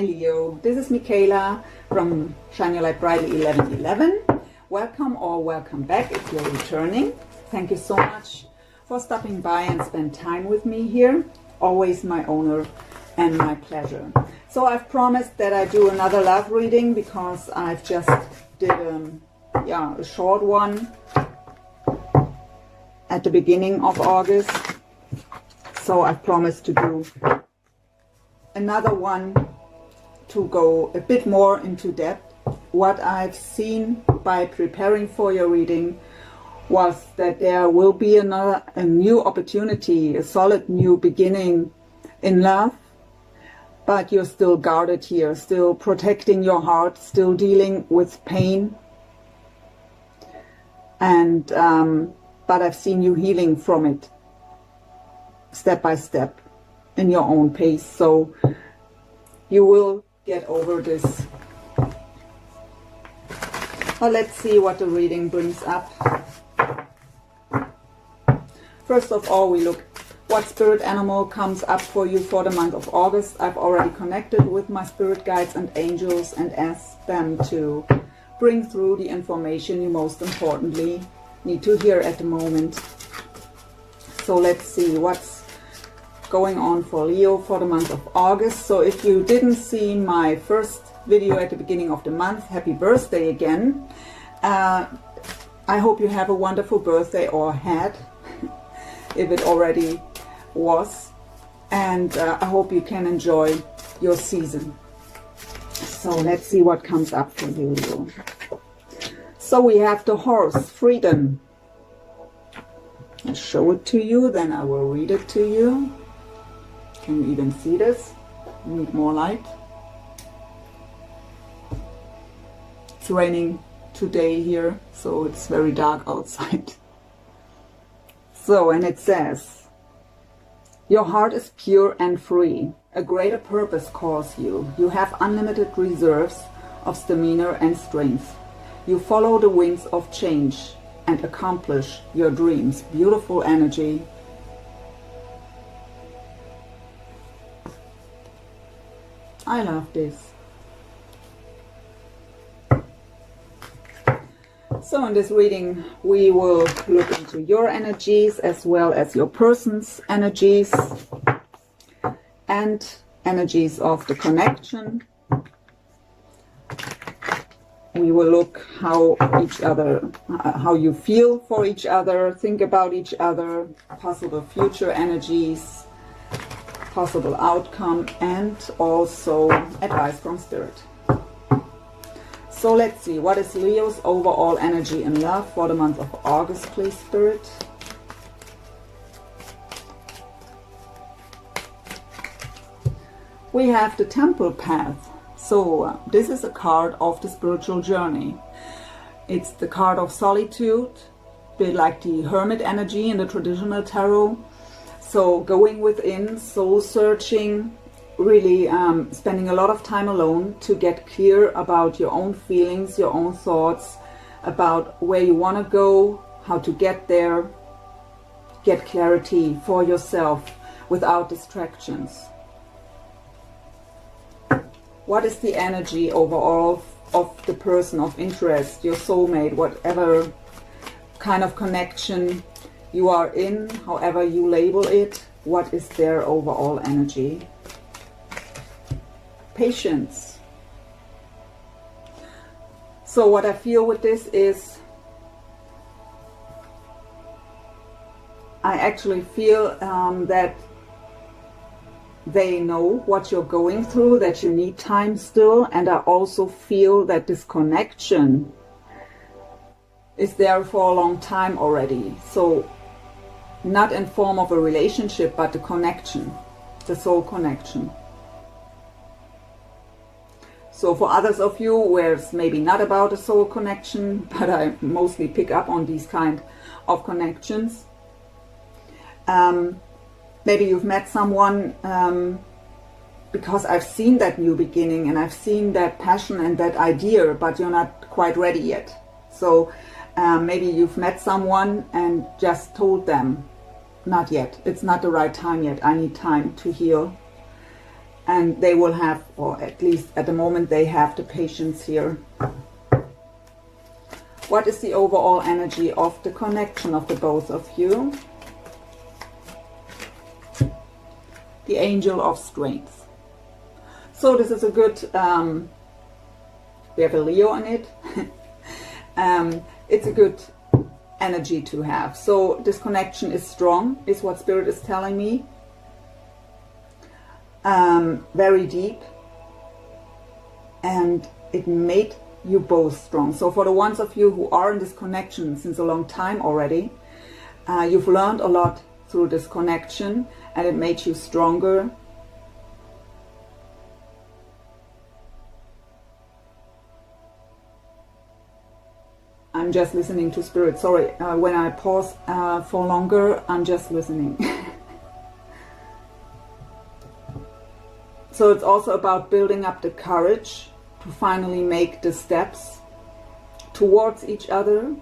Leo, this is Michaela from Shine Your Light Brightly 1111. Welcome or welcome back if you're returning. Thank you so much for stopping by and spend time with me here. Always my honor and my pleasure. So I've promised that I do another love reading because I've just did a short one at the beginning of August. So I've promised to do another one to go a bit more into depth. What I've seen by preparing for your reading was that there will be a new opportunity, a solid new beginning in love, but you're still guarded here, still protecting your heart, still dealing with pain. And but I've seen you healing from it step by step in your own pace, so you will get over this. Well, let's see what the reading brings up. First of all, we look what spirit animal comes up for you for the month of August. I've already connected with my spirit guides and angels and asked them to bring through the information you most importantly need to hear at the moment. So let's see what's going on for Leo for the month of August. So if you didn't see my first video at the beginning of the month, happy birthday again. I hope you have a wonderful birthday, or had, if it already was, and I hope you can enjoy your season. So let's see what comes up for you, Leo. So we have the horse, freedom. I'll show it to you, then I will read it to you. Can you even see this? You need more light. It's raining today here, so it's very dark outside. So, and it says, your heart is pure and free. A greater purpose calls you. You have unlimited reserves of stamina and strength. You follow the wings of change and accomplish your dreams. Beautiful energy. I love this. So in this reading, we will look into your energies as well as your person's energies and energies of the connection. We will look how how you feel for each other, think about each other, possible future energies, possible outcome, and also advice from spirit. So let's see, what is Leo's overall energy in love for the month of August, please, spirit? We have the temple path. So this is a card of the spiritual journey. It's the card of solitude, a bit like the hermit energy in the traditional tarot. So going within, soul searching, really spending a lot of time alone to get clear about your own feelings, your own thoughts, about where you want to go, how to get there, get clarity for yourself without distractions. What is the energy overall of the person of interest, your soulmate, whatever kind of connection you are in, however you label it? What is their overall energy? Patience. So what I feel with this is, I actually feel that they know what you're going through, that you need time still, and I also feel that this connection is there for a long time already. So not in form of a relationship, but the connection, the soul connection. So for others of you where it's maybe not about a soul connection, but I mostly pick up on these kind of connections. Maybe you've met someone because I've seen that new beginning and I've seen that passion and that idea, but you're not quite ready yet. So maybe you've met someone and just told them, not yet, it's not the right time yet, I need time to heal. And they will have, or at least at the moment they have the patience here. What is the overall energy of the connection of the both of you? The Angel of Strength. So this is a good, we have a Leo in it. It's a good energy to have. So this connection is strong, is what Spirit is telling me. Very deep, and it made you both strong. So for the ones of you who are in this connection since a long time already, you've learned a lot through this connection, and it made you stronger. I'm just listening to Spirit. Sorry, when I pause for longer, I'm just listening. So it's also about building up the courage to finally make the steps towards each other.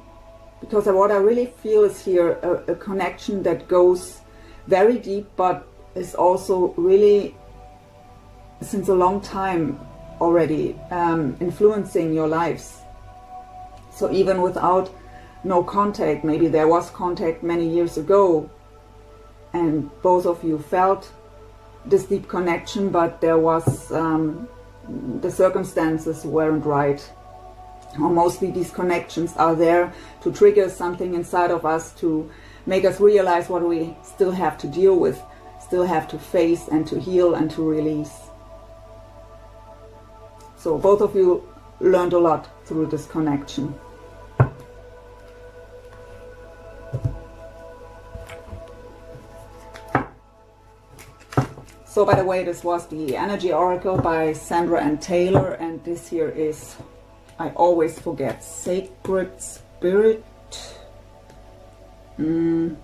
Because what I really feel is here a connection that goes very deep, but is also really, since a long time already, influencing your lives. So even without no contact, maybe there was contact many years ago, and both of you felt this deep connection, but there was the circumstances weren't right. Or mostly these connections are there to trigger something inside of us, to make us realize what we still have to deal with, still have to face and to heal and to release. So both of you learned a lot through this connection. So by the way, this was the Energy Oracle by Sandra and Taylor, and this here is, I always forget, Sacred Spirit. I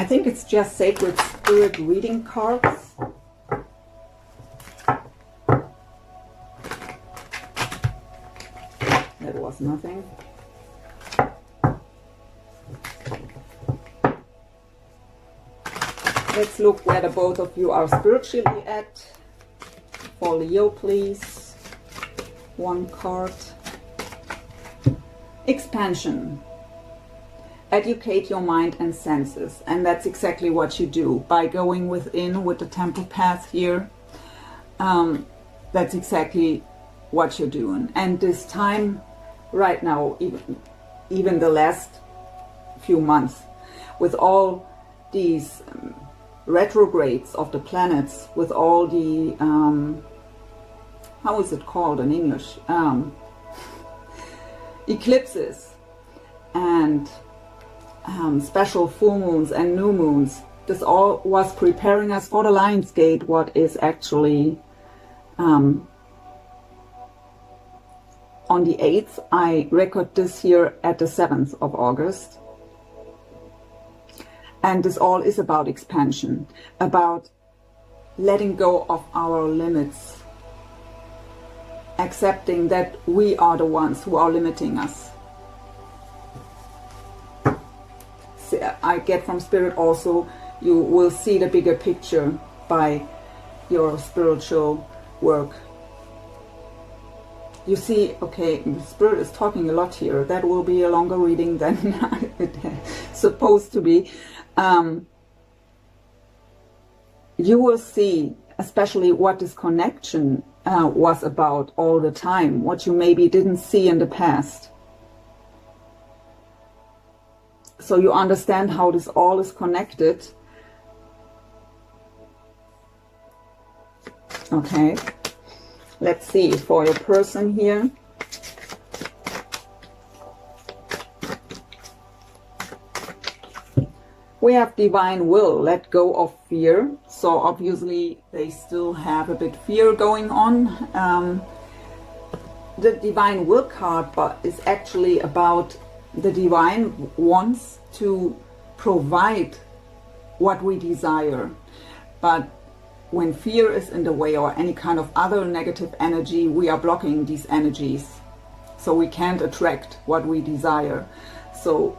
think it's just Sacred Spirit reading cards. That was nothing. Let's look where the both of you are spiritually at. For Leo, please. One card. Expansion. Educate your mind and senses. And that's exactly what you do. By going within with the temple path here. That's exactly what you're doing. And this time, right now, even the last few months, with all these retrogrades of the planets, with all the how is it called in English, eclipses and special full moons and new moons, this all was preparing us for the Lion's Gate, what is actually on the 8th. I record this here at the 7th of August. And this all is about expansion, about letting go of our limits, accepting that we are the ones who are limiting us. I get from Spirit also, you will see the bigger picture by your spiritual work. You see, okay, Spirit is talking a lot here. That will be a longer reading than it's supposed to be. You will see, especially what this connection was about all the time, what you maybe didn't see in the past. So you understand how this all is connected. Okay, let's see for your person here. We have divine will, let go of fear. So obviously they still have a bit fear going on. The divine will card is actually about the divine wants to provide what we desire. But when fear is in the way or any kind of other negative energy, we are blocking these energies. So we can't attract what we desire. So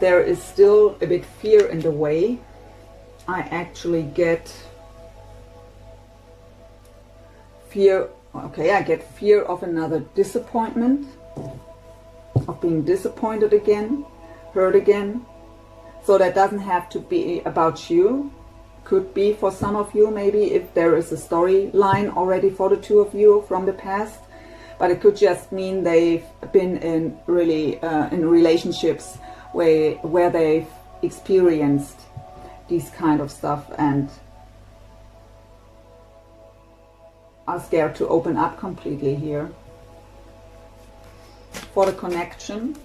there is still a bit fear in the way. I actually get fear. Okay, I get fear of another disappointment, of being disappointed again, hurt again. So that doesn't have to be about you. Could be for some of you, maybe, if there is a storyline already for the two of you from the past. But it could just mean they've been in really in relationships where they've experienced these kind of stuff and are scared to open up completely here. For the connection,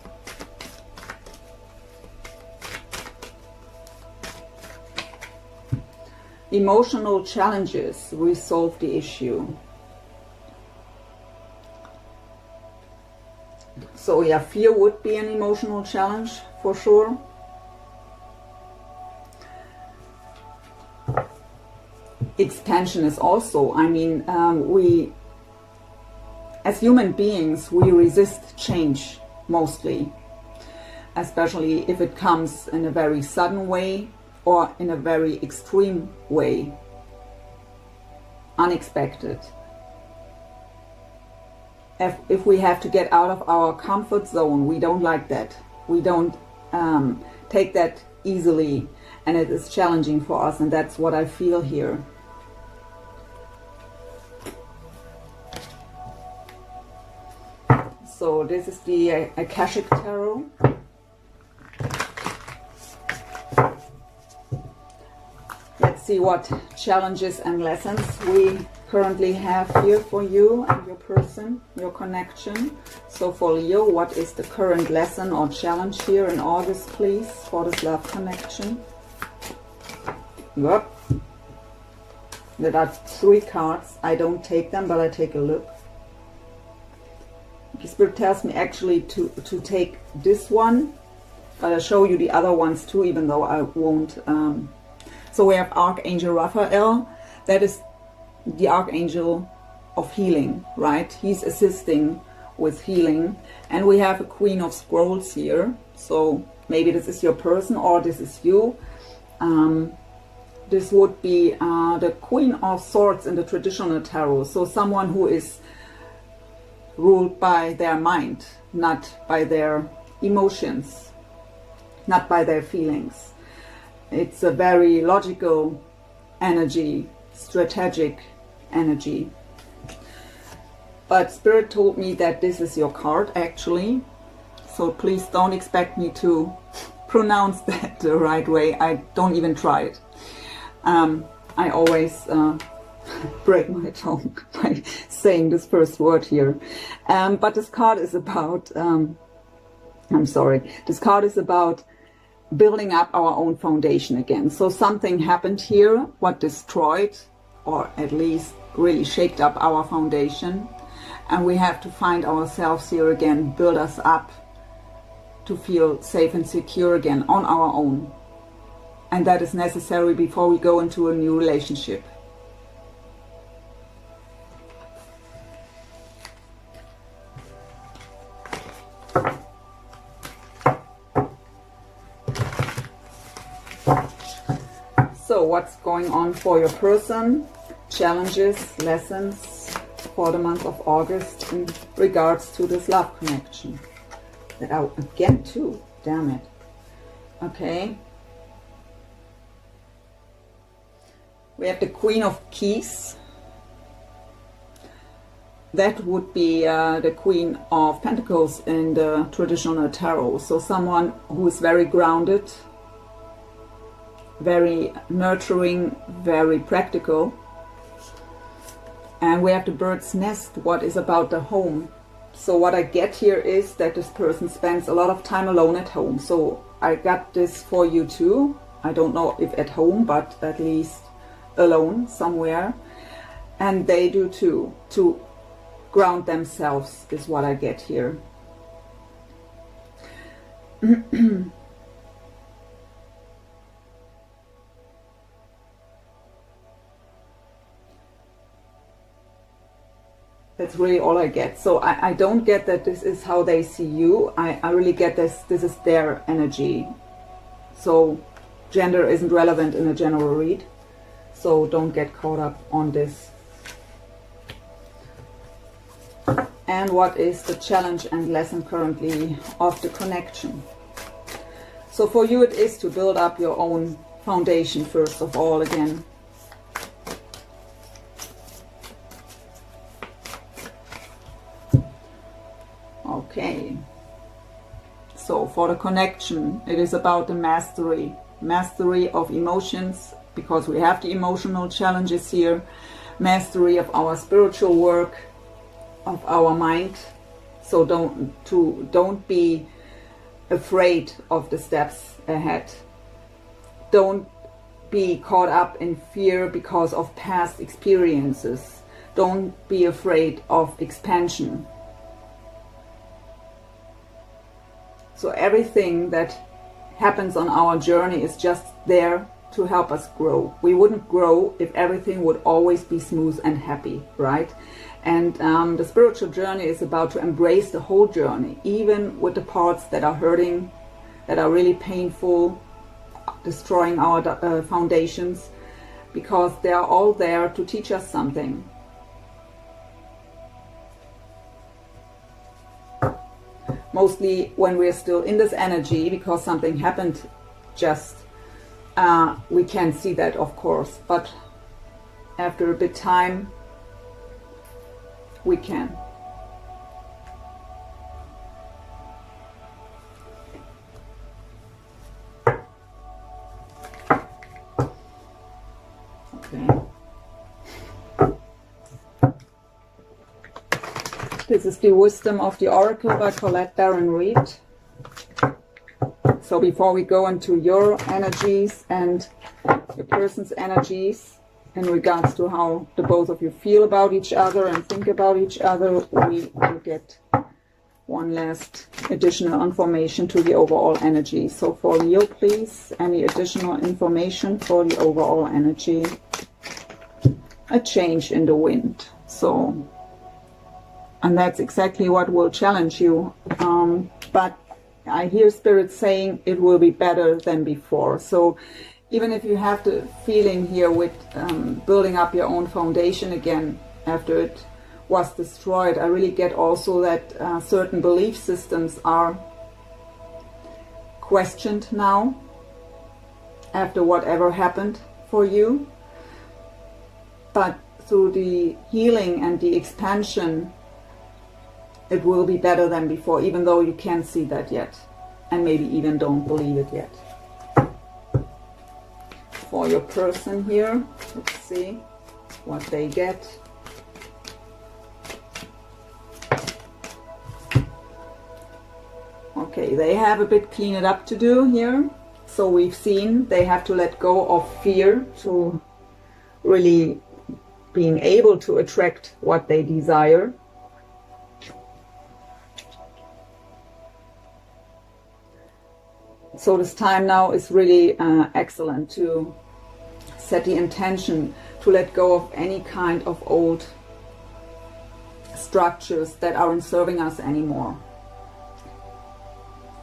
emotional challenges resolve the issue. So yeah, fear would be an emotional challenge for sure. Expansion is also, I mean, we as human beings, we resist change mostly, especially if it comes in a very sudden way or in a very extreme way, unexpected. If we have to get out of our comfort zone, we don't like that. We don't take that easily, and it is challenging for us, and that's what I feel here. So this is the Akashic Tarot. Let's see what challenges and lessons we currently have here for you and your person, your connection. So for Leo, what is the current lesson or challenge here in August, please, for this love connection? Yep. There are 3 cards. I don't take them, but I take a look. The Spirit tells me actually to take this one, but I'll show you the other ones too, even though I won't. So we have Archangel Raphael. That is the Archangel of healing, right? He's assisting with healing. And we have a Queen of Scrolls here. So maybe this is your person or this is you. This would be the Queen of Swords in the traditional tarot. So someone who is ruled by their mind, not by their emotions, not by their feelings. It's a very logical energy, strategic energy. But Spirit told me that this is your card actually. So please don't expect me to pronounce that the right way. I don't even try it. I always break my tongue by saying this first word here. But this card is about, this card is about building up our own foundation again. So something happened here, what destroyed, or at least really shaked up our foundation. And we have to find ourselves here again, build us up to feel safe and secure again on our own. And that is necessary before we go into a new relationship. So what's going on for your person? Challenges, lessons for the month of August in regards to this love connection. Oh, again too, damn it. Okay. We have the Queen of Keys. That would be the Queen of Pentacles in the traditional tarot. So someone who is very grounded, very nurturing, very practical. And we have the Bird's Nest, what is about the home. So what I get here is that this person spends a lot of time alone at home. So I got this for you too. I don't know if at home, but at least alone somewhere. And they do too. To ground themselves is what I get here. That's really all I get. So I don't get that this is how they see you. I really get this is their energy. So gender isn't relevant in a general read. So don't get caught up on this. and what is the challenge and lesson currently of the connection. So for you it is to build up your own foundation first of all again. Okay. So for the connection, it is about the mastery of emotions, because we have the emotional challenges here, mastery of our spiritual work, of our mind. So don't be afraid of the steps ahead. Don't be caught up in fear because of past experiences. Don't be afraid of expansion. So everything that happens on our journey is just there to help us grow. We wouldn't grow if everything would always be smooth and happy, right? And the spiritual journey is about to embrace the whole journey, even with the parts that are hurting, that are really painful, destroying our foundations, because they are all there to teach us something. Mostly when we're still in this energy, because something happened just, we can see that, of course, but after a bit time, we can. Okay. This is the Wisdom of the Oracle by Colette Baron Reid. So before we go into your energies and your person's energies in regards to how the both of you feel about each other and think about each other, we will get one last additional information to the overall energy. So for Leo, please, any additional information for the overall energy? A change in the wind. So, and that's exactly what will challenge you. But I hear Spirit saying it will be better than before. So even if you have the feeling here with building up your own foundation again after it was destroyed, I really get also that certain belief systems are questioned now after whatever happened for you. But through the healing and the expansion, it will be better than before, even though you can't see that yet, and maybe even don't believe it yet. For your person here, let's see what they get. Okay, they have a bit clean it up to do here. So we've seen they have to let go of fear to really being able to attract what they desire. So this time now is really excellent to set the intention to let go of any kind of old structures that aren't serving us anymore,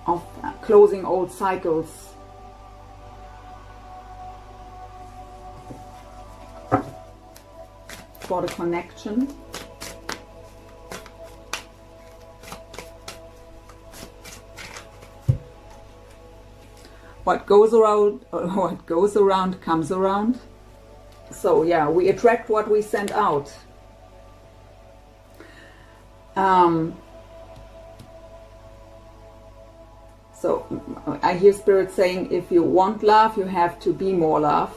of closing old cycles. For the connection. What goes around comes around. So yeah, we attract what we send out. So I hear Spirit saying, if you want love, you have to be more love.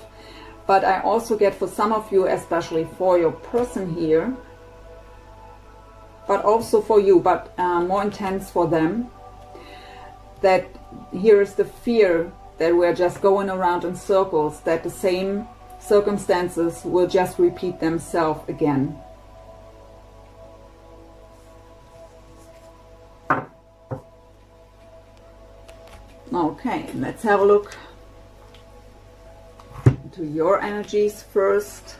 But I also get for some of you, especially for your person here, but also for you, but more intense for them, that here is the fear that we're just going around in circles, that the same circumstances will just repeat themselves again. Okay, let's have a look into your energies first.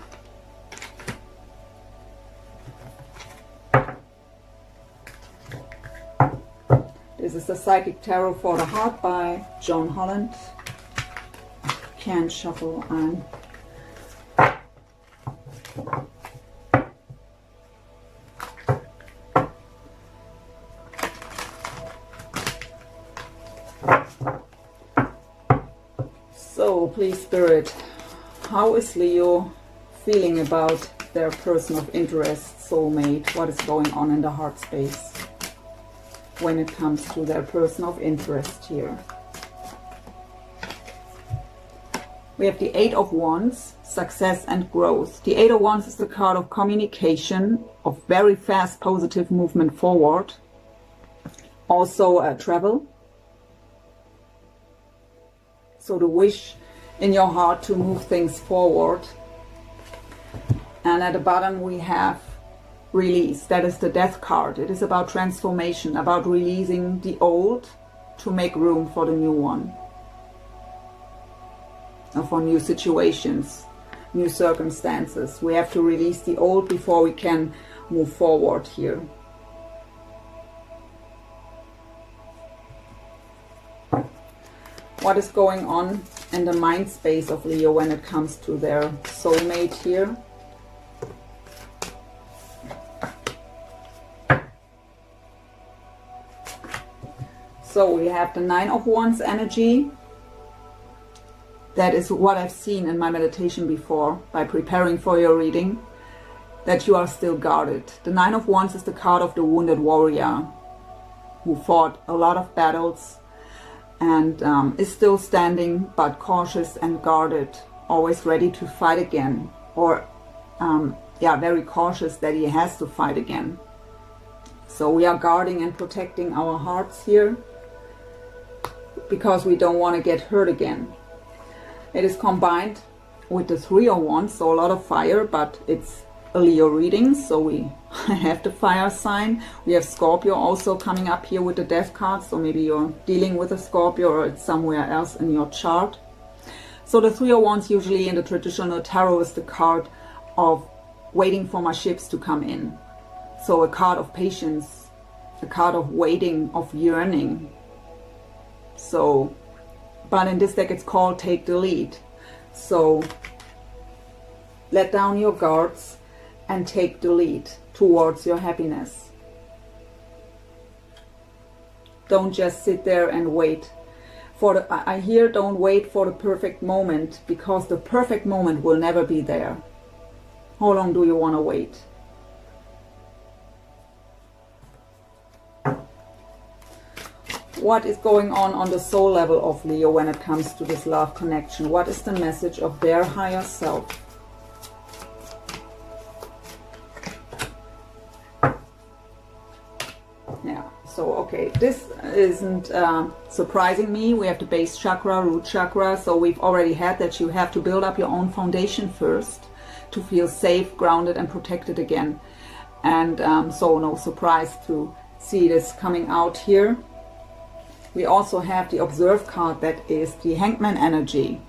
This is the Psychic Tarot for the Heart by Joan Holland. Can shuffle and So, please, Spirit, how is Leo feeling about their person of interest, soulmate? What is going on in the heart space when it comes to their person of interest here? We have the Eight of Wands, success and growth. The Eight of Wands is the card of communication, of very fast positive movement forward. Also travel. So the wish in your heart to move things forward. And at the bottom we have release. That is the Death card. It is about transformation, about releasing the old to make room for the new one. Or for new situations, new circumstances. We have to release the old before we can move forward here. What is going on in the mind space of Leo when it comes to their soulmate here? So we have the Nine of Wands energy. That is what I've seen in my meditation before, by preparing for your reading, that you are still guarded. The Nine of Wands is the card of the wounded warrior who fought a lot of battles and is still standing, but cautious and guarded, always ready to fight again, or very cautious that he has to fight again. So we are guarding and protecting our hearts here because we don't want to get hurt again. It is combined with the Three of Wands, so a lot of fire, but it's a Leo reading, so we have the fire sign. We have Scorpio also coming up here with the Death card, so maybe you're dealing with a Scorpio or it's somewhere else in your chart. So the Three of Wands usually in the traditional tarot is the card of waiting for my ships to come in. So a card of patience, a card of waiting, of yearning. So, but in this deck it's called Take the Lead. So let down your guards and take the lead towards your happiness. Don't just sit there and wait for the, I hear don't wait for the perfect moment, because the perfect moment will never be there. How long do you want to wait? What is going on the soul level of Leo when it comes to this love connection? What is the message of their higher self? Yeah, so okay, this isn't surprising me. We have the base chakra, root chakra, so we've already had that you have to build up your own foundation first to feel safe, grounded and protected again. And so no surprise to see this coming out here. We also have the Observe card, that is the Hangman energy.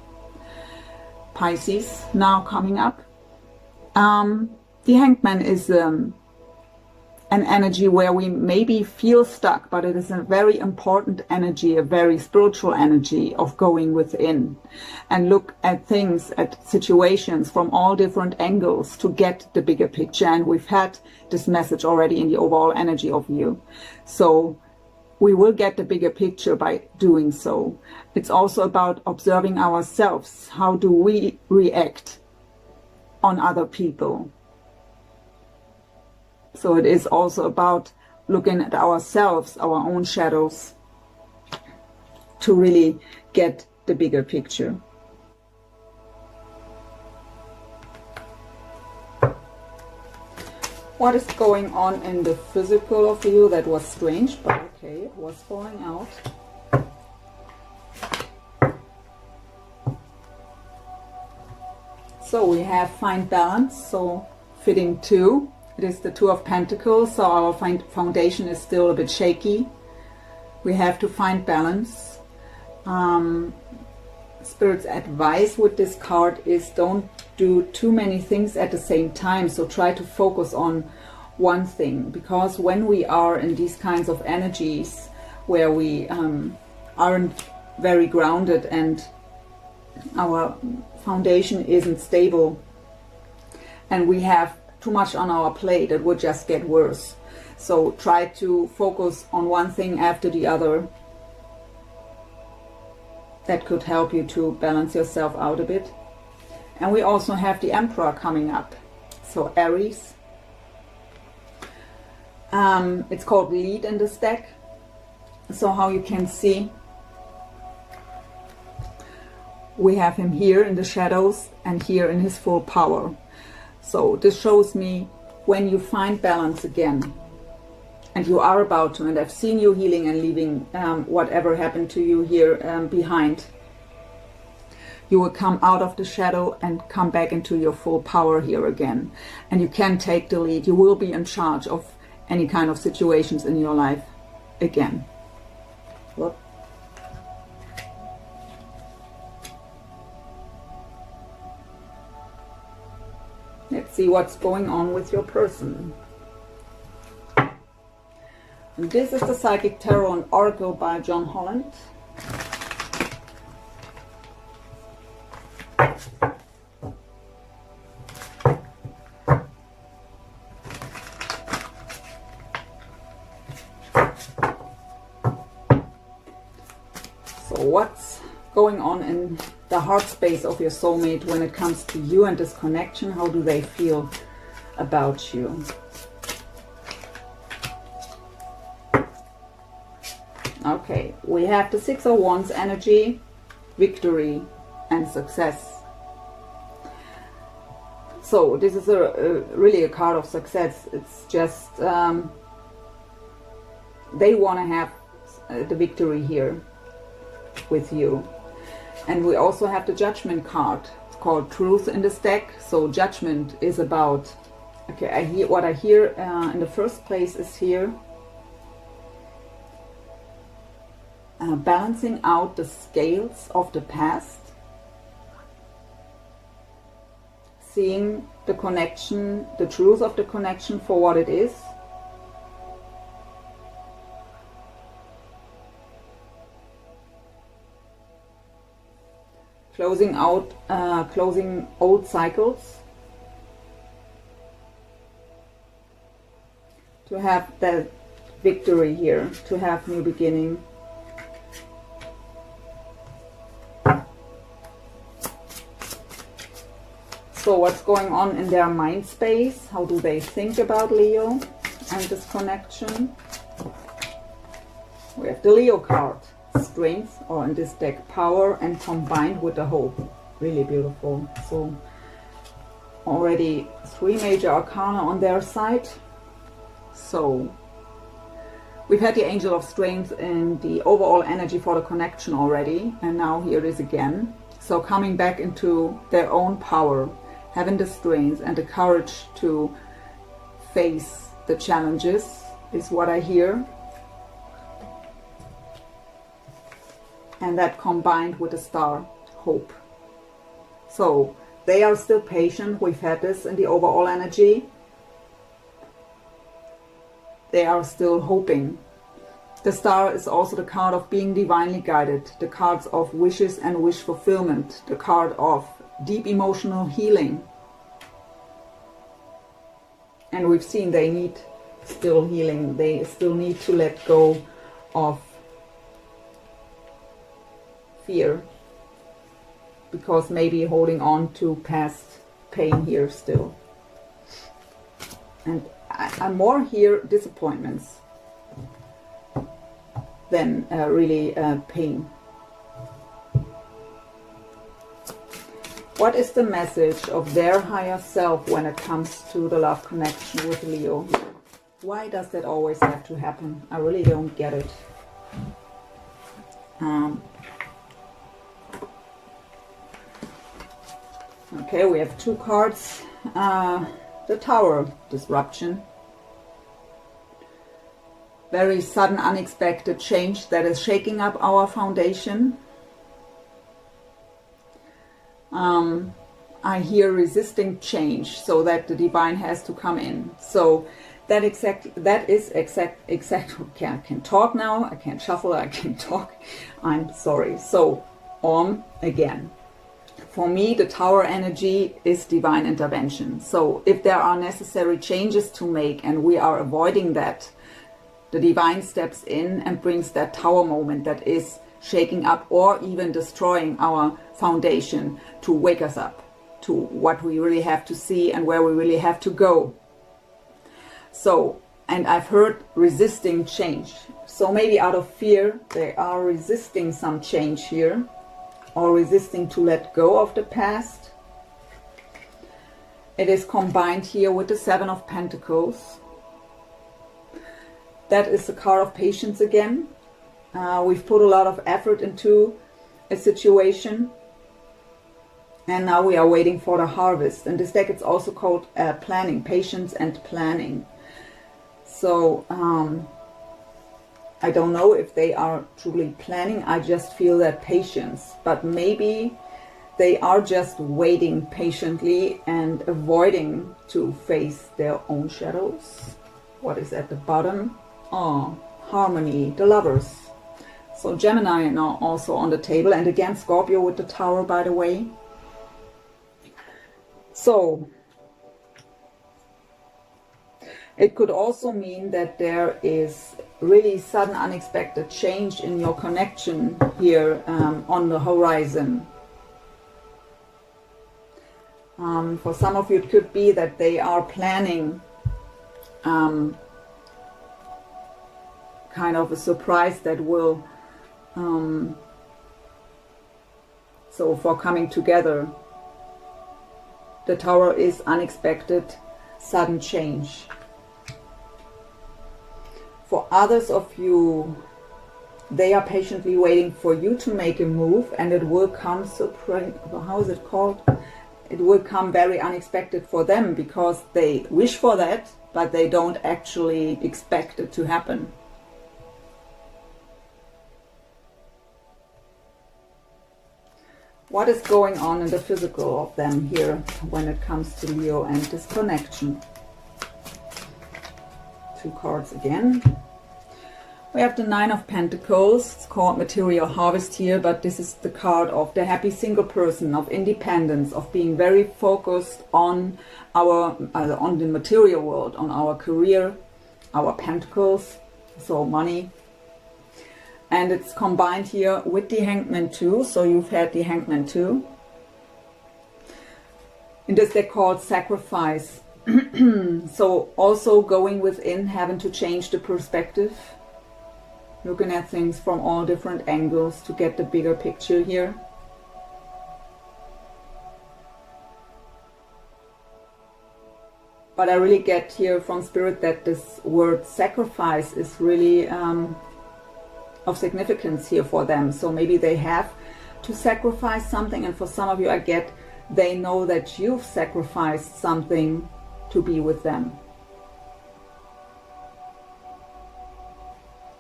Pisces now coming up. The Hangman is an energy where we maybe feel stuck, but it is a very important energy, a very spiritual energy of going within and look at things, at situations from all different angles to get the bigger picture. And we've had this message already in the overall energy of you. So we will get the bigger picture by doing so. It's also about observing ourselves. How do we react on other people? So it is also about looking at ourselves, our own shadows, to really get the bigger picture. What is going on in the physical of you? That was strange, but okay, it was falling out. So we have find balance, so fitting two. It is the Two of Pentacles, so our foundation is still a bit shaky. We have to find balance. Spirit's advice with this card is don't do too many things at the same time, so try to focus on one thing, because when we are in these kinds of energies where we aren't very grounded and our foundation isn't stable and we have too much on our plate, it would just get worse. So try to focus on one thing after the other that could help you to balance yourself out a bit. And we also have the Emperor coming up. So Aries. It's called Lead in this deck. So how you can see, we have him here in the shadows and here in his full power. So this shows me when you find balance again, and you are about to, and I've seen you healing and leaving whatever happened to you here behind. You will come out of the shadow and come back into your full power here again. And you can take the lead. You will be in charge of any kind of situations in your life again. Whoop. Let's see what's going on with your person. And this is the Psychic Tarot and Oracle by John Holland. So what's going on in the heart space of your soulmate when it comes to you and this connection? How do they feel about you? Okay, we have the Six of Wands energy, victory and success. So this is really a card of success. It's just they want to have the victory here with you. And we also have the Judgment card. It's called Truth in this deck. So Judgment is about, okay, what I hear in the first place is here, balancing out the scales of the past, seeing the connection, the truth of the connection for what it is, closing old cycles, to have that victory here, to have new beginning. So what's going on in their mind space? How do they think about Leo and this connection? We have the Leo card. Strength, or in this deck, power, and combined with the hope. Really beautiful. So already 3 major arcana on their side. So we've had the Angel of Strength in the overall energy for the connection already, and now here it is again. So coming back into their own power, having the strength and the courage to face the challenges is what I hear. And that combined with the star, hope. So they are still patient. We've had this in the overall energy. They are still hoping. The star is also the card of being divinely guided, the cards of wishes and wish fulfillment, the card of deep emotional healing. And we've seen they need still healing. They still need to let go of fear, because maybe holding on to past pain here still. And I'm more here disappointments than really pain. What is the message of their higher self when it comes to the love connection with Leo? Why does that always have to happen? I really don't get it. Okay, we have 2 cards. The Tower, disruption. Very sudden, unexpected change that is shaking up our foundation. I hear resisting change, so that the divine has to come in. So that is exact. Okay, I can talk now. I can't shuffle. I can talk. I'm sorry. So again. For me, the Tower energy is divine intervention. So if there are necessary changes to make and we are avoiding that, the divine steps in and brings that Tower moment that is shaking up or even destroying our foundation to wake us up to what we really have to see and where we really have to go. So, and I've heard resisting change. So maybe out of fear, they are resisting some change here, or resisting to let go of the past. It is combined here with the Seven of Pentacles. That is the card of patience again. We've put a lot of effort into a situation, and now we are waiting for the harvest. In this deck it's also called planning, patience and planning. So I don't know if they are truly planning. I just feel that patience, but maybe they are just waiting patiently and avoiding to face their own shadows. What is at the bottom? Oh, harmony, the Lovers. So Gemini now also on the table, and again Scorpio with the Tower, by the way. So it could also mean that there is really sudden unexpected change in your connection here on the horizon. For some of you it could be that they are planning kind of a surprise that will so for coming together. The Tower is unexpected, sudden change. For others of you, they are patiently waiting for you to make a move, and it will come surprise. How is it called? It will come very unexpected for them, because they wish for that, but they don't actually expect it to happen. What is going on in the physical of them here when it comes to Leo and this connection? Two cards again. We have the Nine of Pentacles. It's called material harvest here, but this is the card of the happy single person, of independence, of being very focused on our on the material world, on our career, our pentacles, so money. And it's combined here with the Hangman too. So you've had the Hangman too. In this deck called Sacrifice. So also going within, having to change the perspective. Looking at things from all different angles to get the bigger picture here. But I really get here from Spirit that this word sacrifice is really of significance here for them. So maybe they have to sacrifice something, and for some of you I get they know that you've sacrificed something to be with them.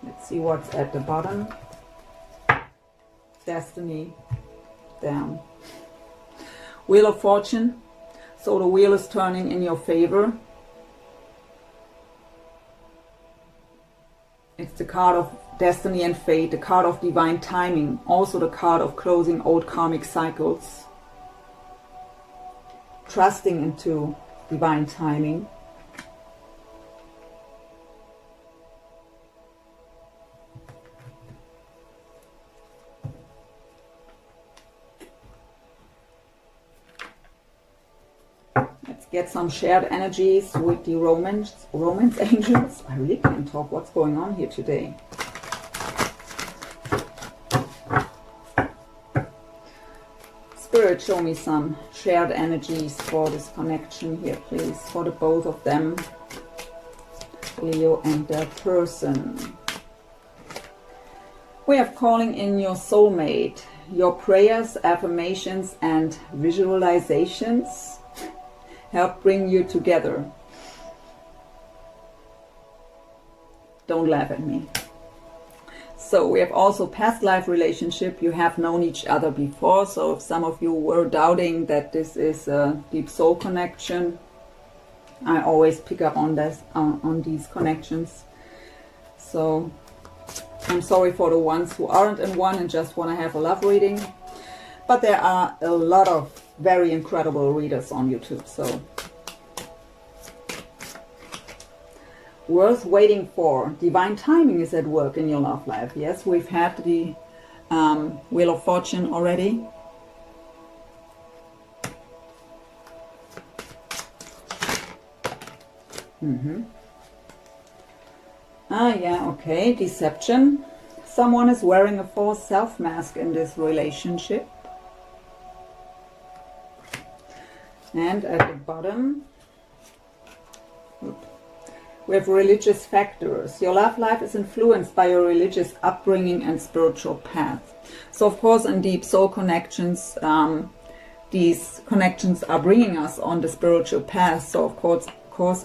Let's see what's at the bottom. Destiny, down. Wheel of Fortune. So the wheel is turning in your favor. It's the card of destiny and fate, the card of divine timing, also the card of closing old karmic cycles. Trusting into divine timing. Let's get some shared energies with the romance angels. I really can't talk. What's going on here today? Spirit, show me some shared energies for this connection here, please, for the both of them, Leo and their person. We have calling in your soulmate. Your prayers, affirmations and visualizations help bring you together. Don't laugh at me. So we have also past life relationship. You have known each other before. So if some of you were doubting that this is a deep soul connection, I always pick up on this, on these connections. So I'm sorry for the ones who aren't in one and just want to have a love reading. But there are a lot of very incredible readers on YouTube. So worth waiting for. Divine timing is at work in your love life. Yes, we've had the Wheel of Fortune already. Ah, yeah, okay, deception. Someone is wearing a false self mask in this relationship. And at the bottom, we have religious factors. Your love life is influenced by your religious upbringing and spiritual path. So of course in deep soul connections, these connections are bringing us on the spiritual path. So of course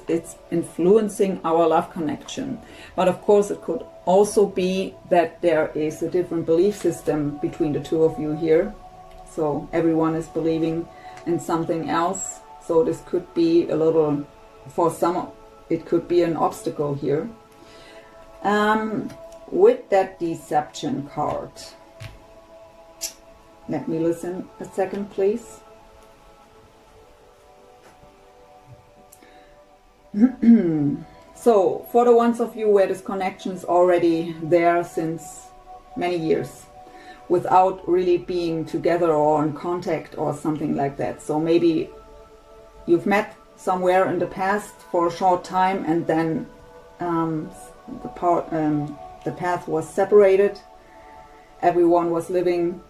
it's influencing our love connection. But of course it could also be that there is a different belief system between the two of you here. So everyone is believing in something else. So this could be a little, for some, it could be an obstacle here. With that deception card, let me listen a second, please. So, for the ones of you where this connection is already there since many years, without really being together or in contact or something like that. So maybe you've met somewhere in the past for a short time, and then the path was separated. Everyone was living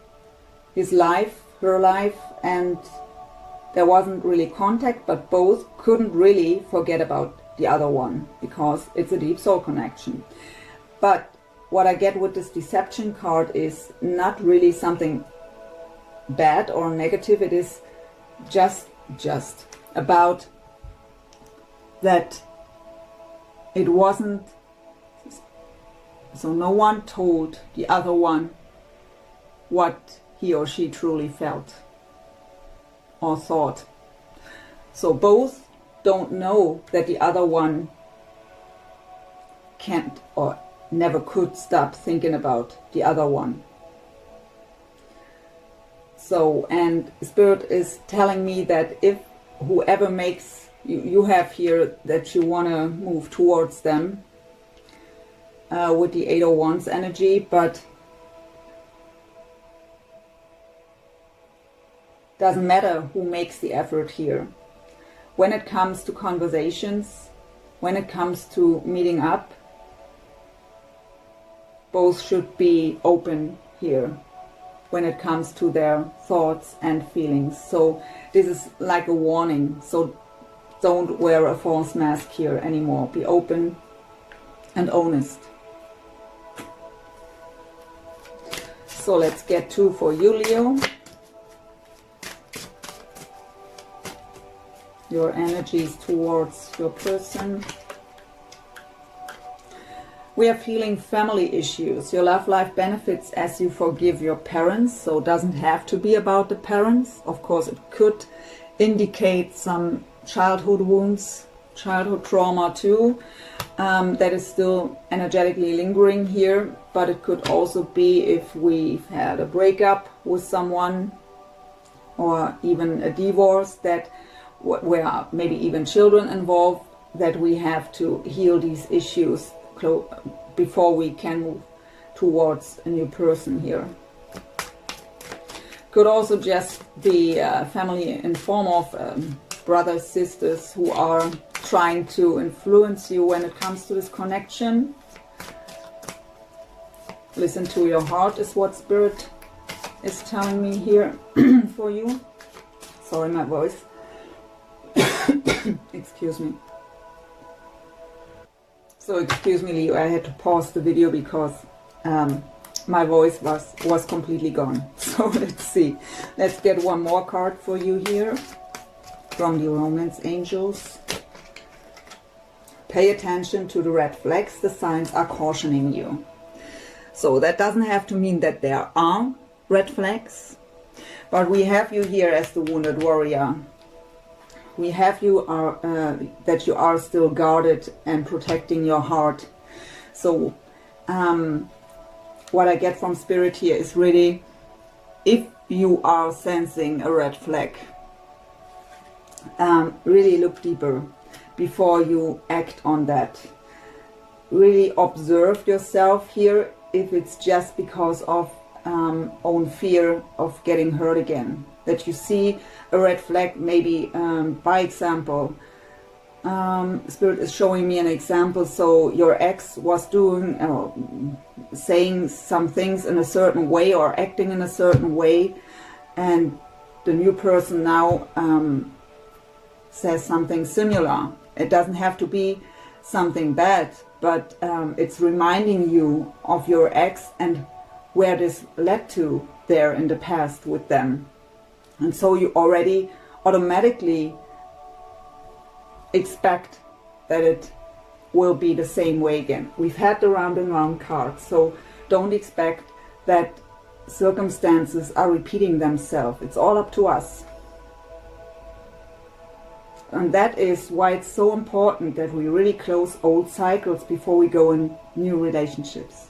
his life, her life, and there wasn't really contact, but both couldn't really forget about the other one because it's a deep soul connection. But what I get with this deception card is not really something bad or negative. It is just about that it wasn't, so no one told the other one what he or she truly felt or thought. So both don't know that the other one can't or never could stop thinking about the other one. So, and Spirit is telling me that if whoever makes, you have here that you want to move towards them with the 8 of Wands energy, but doesn't matter who makes the effort here. When it comes to conversations, when it comes to meeting up, both should be open here when it comes to their thoughts and feelings. So this is like a warning. So don't wear a false mask here anymore. Be open and honest. So let's get 2 for you, Leo. Your energies towards your person. We are feeling family issues. Your love life benefits as you forgive your parents. So it doesn't have to be about the parents. Of course, it could indicate some childhood wounds, childhood trauma too. That is still energetically lingering here. But it could also be if we've had a breakup with someone or even a divorce, that where maybe even children involved, that we have to heal these issues before we can move towards a new person here. Could also just be family in form of brothers, sisters who are trying to influence you when it comes to this connection. Listen to your heart is what Spirit is telling me here for you. Sorry, my voice. Excuse me. So excuse me, Leo, I had to pause the video because my voice was completely gone. So let's see. Let's get one more card for you here from the Romance Angels. Pay attention to the red flags. The signs are cautioning you. So that doesn't have to mean that there are red flags, but we have you here as the wounded warrior. We have you that you are still guarded and protecting your heart. So what I get from Spirit here is really, if you are sensing a red flag, really look deeper before you act on that. Really observe yourself here, if it's just because of own fear of getting hurt again. That you see a red flag, maybe by example, Spirit is showing me an example. So your ex was doing, saying some things in a certain way or acting in a certain way, and the new person now says something similar. It doesn't have to be something bad, but it's reminding you of your ex and where this led to there in the past with them. And so you already automatically expect that it will be the same way again. We've had the round and round card, so don't expect that circumstances are repeating themselves. It's all up to us. And that is why it's so important that we really close old cycles before we go in new relationships.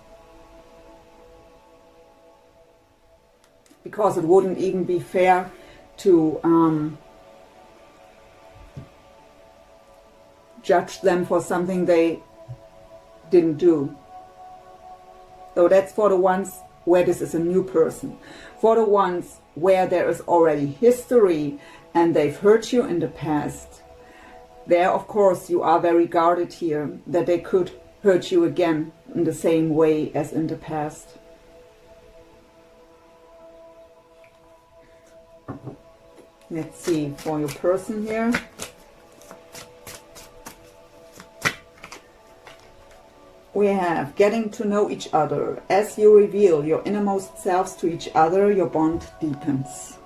Because it wouldn't even be fair to judge them for something they didn't do. So that's for the ones where this is a new person. For the ones where there is already history and they've hurt you in the past, there of course you are very guarded here, that they could hurt you again in the same way as in the past. Let's see for your person here. We have getting to know each other. As you reveal your innermost selves to each other, your bond deepens.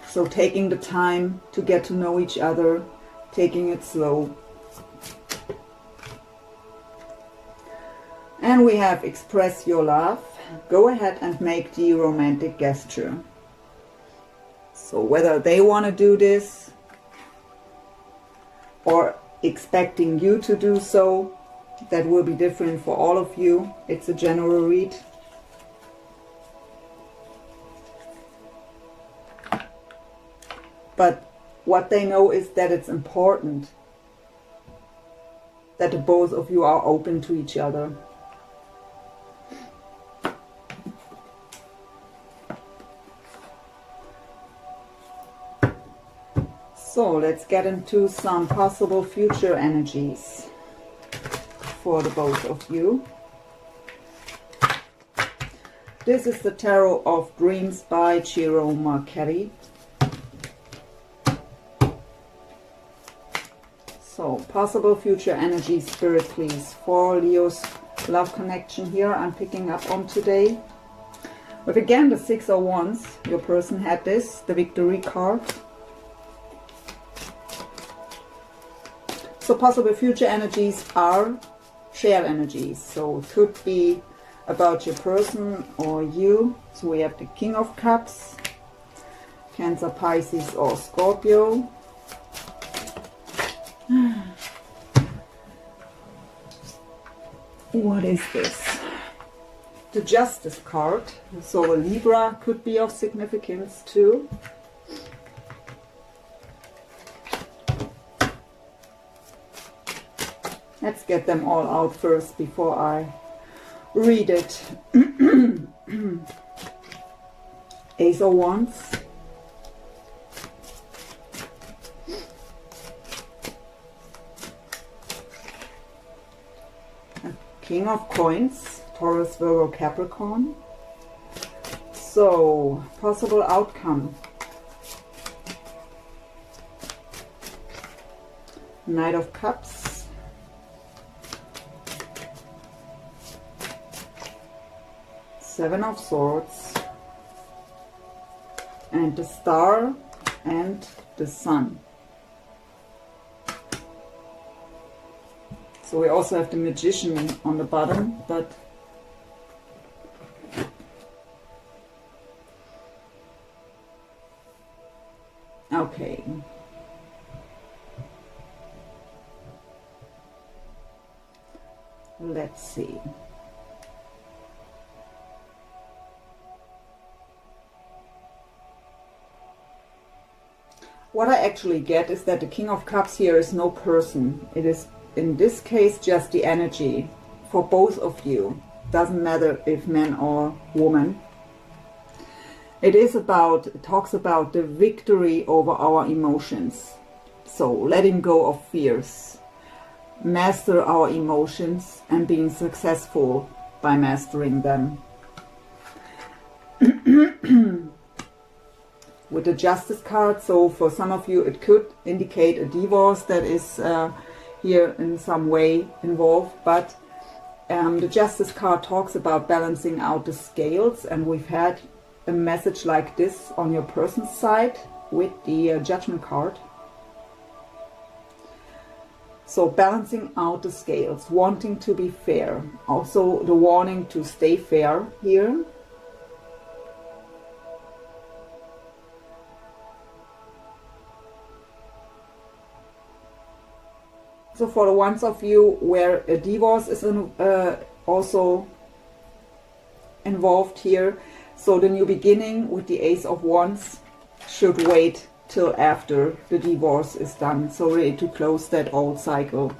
So taking the time to get to know each other, taking it slow. And we have express your love. Go ahead and make the romantic gesture. So whether they want to do this or expecting you to do so, that will be different for all of you. It's a general read. But what they know is that it's important that the both of you are open to each other. So let's get into some possible future energies for the both of you. This is the Tarot of Dreams by Ciro Marchetti. So possible future energies, Spirit, please, for Leo's love connection here I'm picking up on today. But again, the Six of Wands, your person had this, the Victory card. So possible future energies are shared energies. So it could be about your person or you. So we have the King of Cups, Cancer, Pisces or Scorpio. What is this? The Justice card. So a Libra could be of significance too. Let's get them all out first before I read it. Ace of Wands. King of Coins, Taurus, Virgo, Capricorn. So, possible outcome. Knight of Cups. Seven of Swords, and the Star and the Sun. So we also have the Magician on the bottom, but okay. Let's see. What I actually get is that the King of Cups here is no person. It is, in this case, just the energy for both of you. doesn't matter if man or woman. It talks about the victory over our emotions. So letting go of fears, master our emotions and being successful by mastering them. With the Justice card, so for some of you it could indicate a divorce that is here in some way involved, but the Justice card talks about balancing out the scales, and we've had a message like this on your person's side with the Judgment card. So balancing out the scales, wanting to be fair, also the warning to stay fair here. So for the ones of you where a divorce is also involved here, so the new beginning with the Ace of Wands should wait till after the divorce is done, so really to close that old cycle.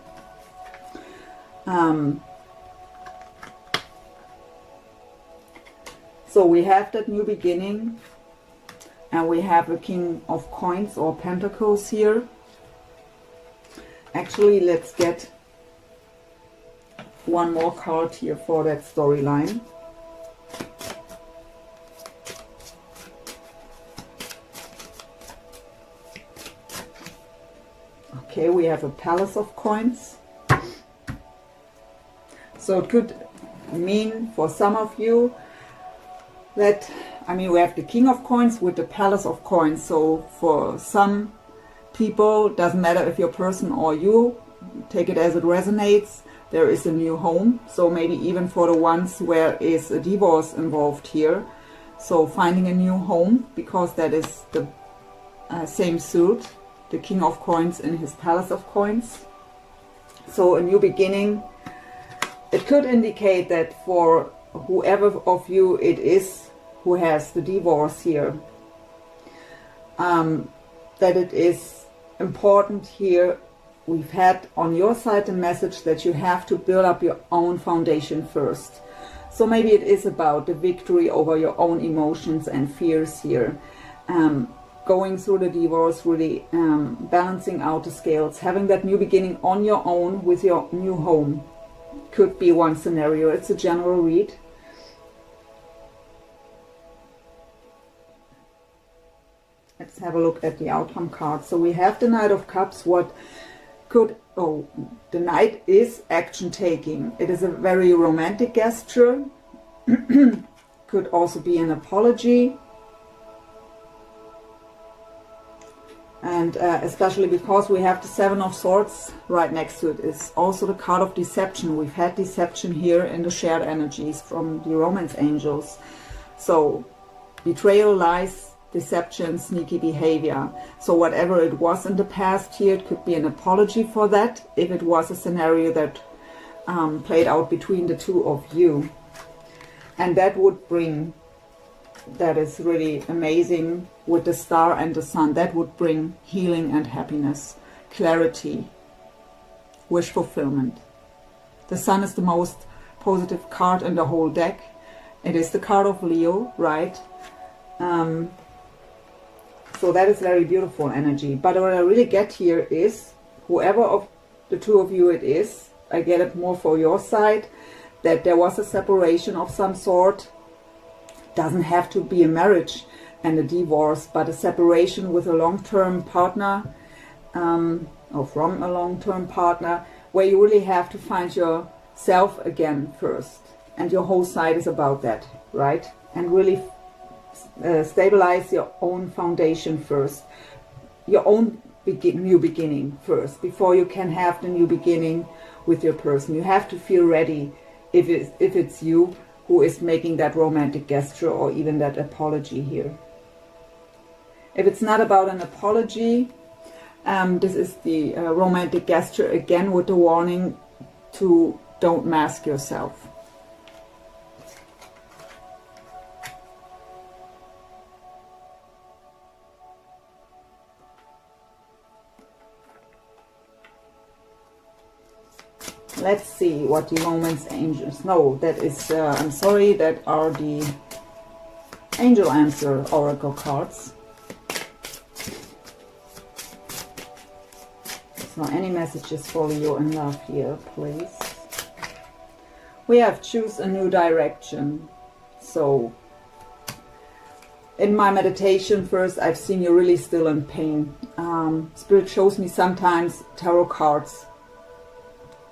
So we have that new beginning, and we have the King of Coins or Pentacles here. Actually, let's get one more card here for that storyline. Okay, we have a Palace of Coins. So it could mean for some of you that, I mean, we have the King of Coins with the Palace of Coins. So for some people, doesn't matter if you're person or you, take it as it resonates, there is a new home. So maybe even for the ones where is a divorce involved here. So finding a new home, because that is the same suit. The King of Coins in his Palace of Coins. So a new beginning. It could indicate that for whoever of you it is who has the divorce here, that it is important here. We've had on your side the message that you have to build up your own foundation first. So maybe it is about the victory over your own emotions and fears here. Going through the divorce, really balancing out the scales, having that new beginning on your own with your new home could be one scenario. It's a general read. Let's have a look at the outcome card. So we have the Knight of Cups. What could, oh, the Knight is action taking. It is a very romantic gesture. Could also be an apology. And especially because we have the Seven of Swords right next to it, is also the card of deception. We've had deception here in the shared energies from the romance angels. So betrayal, lies, deception, sneaky behavior. So whatever it was in the past here, it could be an apology for that, if it was a scenario that played out between the two of you. And that would bring, that is really amazing, with the Star and the Sun, that would bring healing and happiness, clarity, wish fulfillment. The Sun is the most positive card in the whole deck. It is the card of Leo, right? So that is very beautiful energy. But what I really get here is, whoever of the two of you it is, I get it more for your side, that there was a separation of some sort. Doesn't have to be a marriage and a divorce, but a separation with a long-term partner, or from a long-term partner, where you really have to find yourself again first. And your whole side is about that, right? And really stabilize your own foundation first, your own new beginning first, before you can have the new beginning with your person. You have to feel ready if it's you who is making that romantic gesture or even that apology here. If it's not about an apology, this is the romantic gesture again with the warning to don't mask yourself. Let's see what the Romance Angels... No, that is... I'm sorry, that are the Angel Answer Oracle cards. So any messages for Leo in love here, please? We have choose a new direction. So in my meditation first, I've seen you really still in pain. Spirit shows me sometimes tarot cards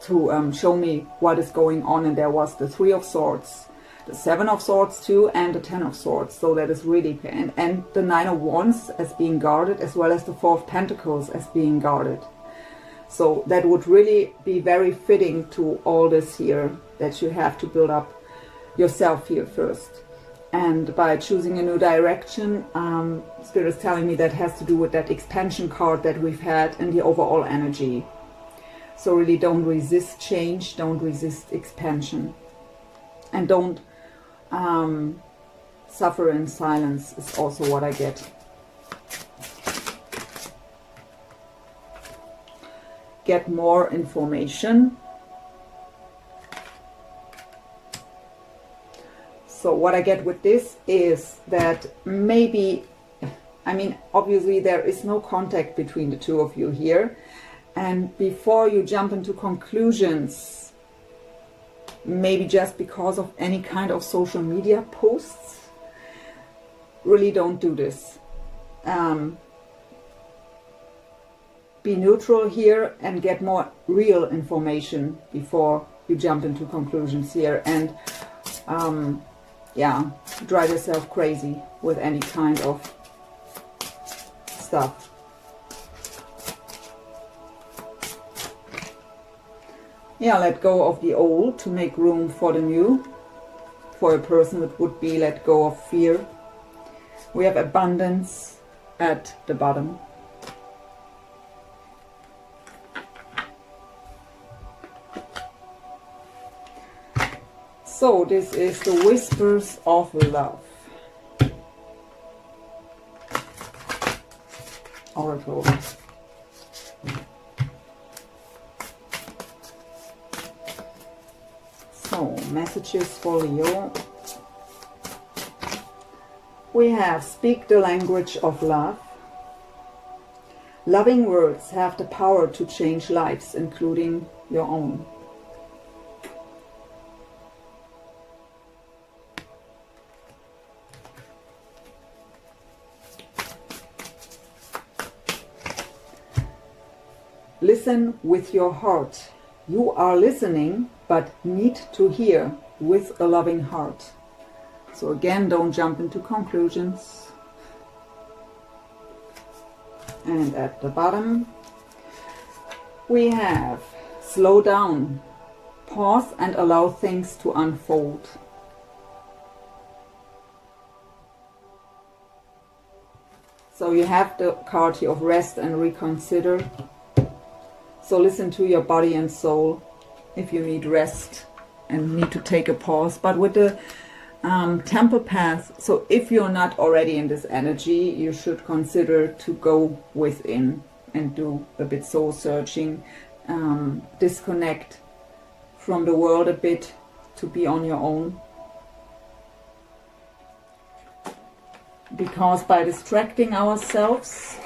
to show me what is going on, and there was the 3 of Swords, the 7 of Swords too, and the 10 of Swords. So that is really pain, and the 9 of Wands as being guarded, as well as the 4 of Pentacles as being guarded. So that would really be very fitting to all this here, that you have to build up yourself here first. And by choosing a new direction, Spirit is telling me that has to do with that expansion card that we've had and the overall energy. So really don't resist change, don't resist expansion. And don't suffer in silence is also what I get. Get more information. So what I get with this is that maybe, I mean, obviously there is no contact between the two of you here. And before you jump into conclusions, maybe just because of any kind of social media posts, really don't do this. Be neutral here and get more real information before you jump into conclusions here. And yeah, drive yourself crazy with any kind of stuff. Yeah, let go of the old to make room for the new. For a person, it would be let go of fear. We have abundance at the bottom. So this is the Whispers of Love Oracle. So messages for Leo. We have speak the language of love. Loving words have the power to change lives, including your own. Listen with your heart. You are listening, but need to hear with a loving heart. So again, don't jump into conclusions. And at the bottom, we have slow down, pause and allow things to unfold. So you have the card here of rest and reconsider. So listen to your body and soul if you need rest and need to take a pause. But with the temple path, so if you're not already in this energy, you should consider to go within and do a bit soul searching, disconnect from the world a bit to be on your own. Because by distracting ourselves,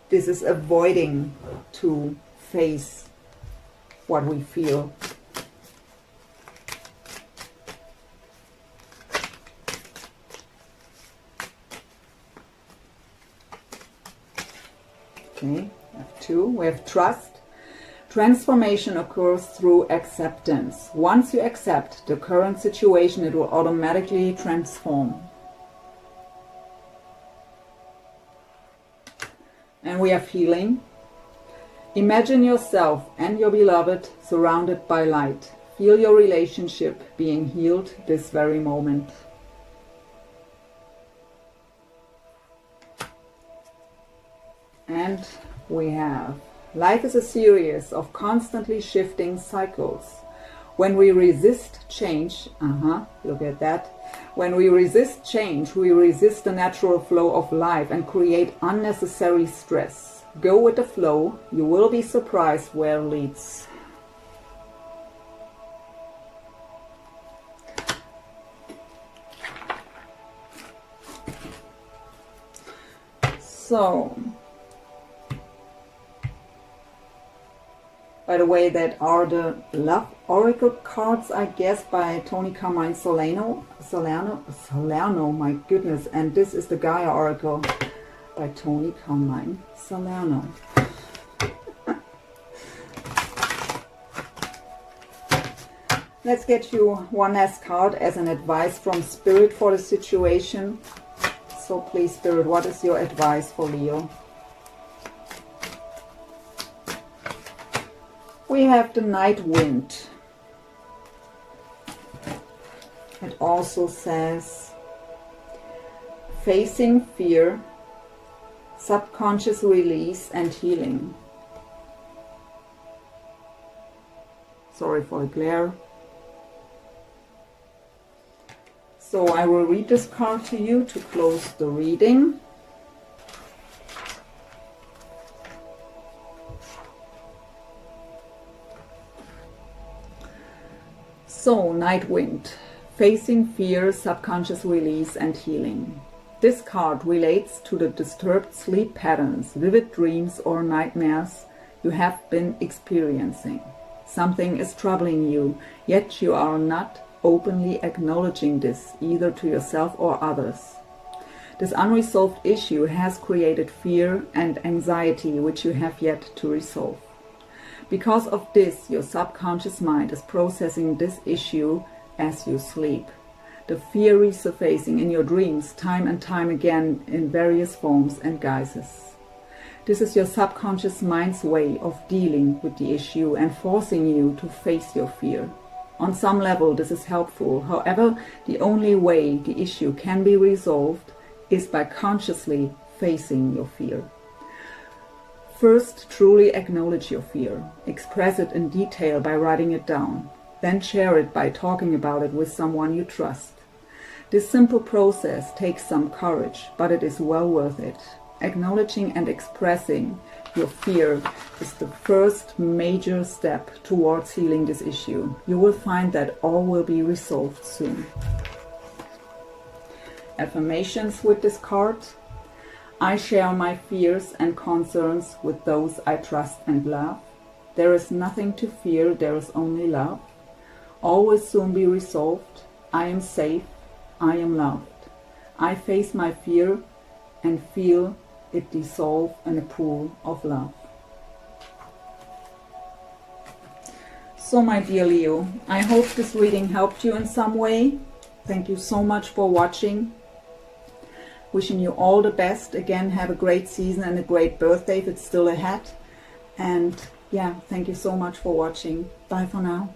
this is avoiding to face what we feel. Okay, we have 2. We have trust. Transformation occurs through acceptance. Once you accept the current situation, it will automatically transform. And we have healing. Imagine yourself and your beloved surrounded by light. Feel your relationship being healed this very moment. And we have, life is a series of constantly shifting cycles. When we resist change, look at that. When we resist change, we resist the natural flow of life and create unnecessary stress. Go with the flow. You will be surprised where it leads. So, by the way, that are the Love Oracle cards, I guess, by Tony Carmine Salerno, my goodness. And this is the Gaia Oracle by Tony Carmine Salerno. Let's get you one last card as an advice from Spirit for the situation. So please, Spirit, what is your advice for Leo? We have the Night Wind. It also says facing fear, subconscious release and healing. Sorry for the glare. So I will read this card to you to close the reading. So, Night Wind, facing fear, subconscious release and healing. This card relates to the disturbed sleep patterns, vivid dreams or nightmares you have been experiencing. Something is troubling you, yet you are not openly acknowledging this, either to yourself or others. This unresolved issue has created fear and anxiety which you have yet to resolve. Because of this, your subconscious mind is processing this issue as you sleep. The fear resurfacing in your dreams time and time again in various forms and guises. This is your subconscious mind's way of dealing with the issue and forcing you to face your fear. On some level, this is helpful. However, the only way the issue can be resolved is by consciously facing your fear. First, truly acknowledge your fear. Express it in detail by writing it down. Then share it by talking about it with someone you trust. This simple process takes some courage, but it is well worth it. Acknowledging and expressing your fear is the first major step towards healing this issue. You will find that all will be resolved soon. Affirmations with this card. I share my fears and concerns with those I trust and love. There is nothing to fear, there is only love. All will soon be resolved. I am safe, I am loved. I face my fear and feel it dissolve in a pool of love. So my dear Leo, I hope this reading helped you in some way. Thank you so much for watching. Wishing you all the best. Again, have a great season and a great birthday if it's still ahead. And yeah, thank you so much for watching. Bye for now.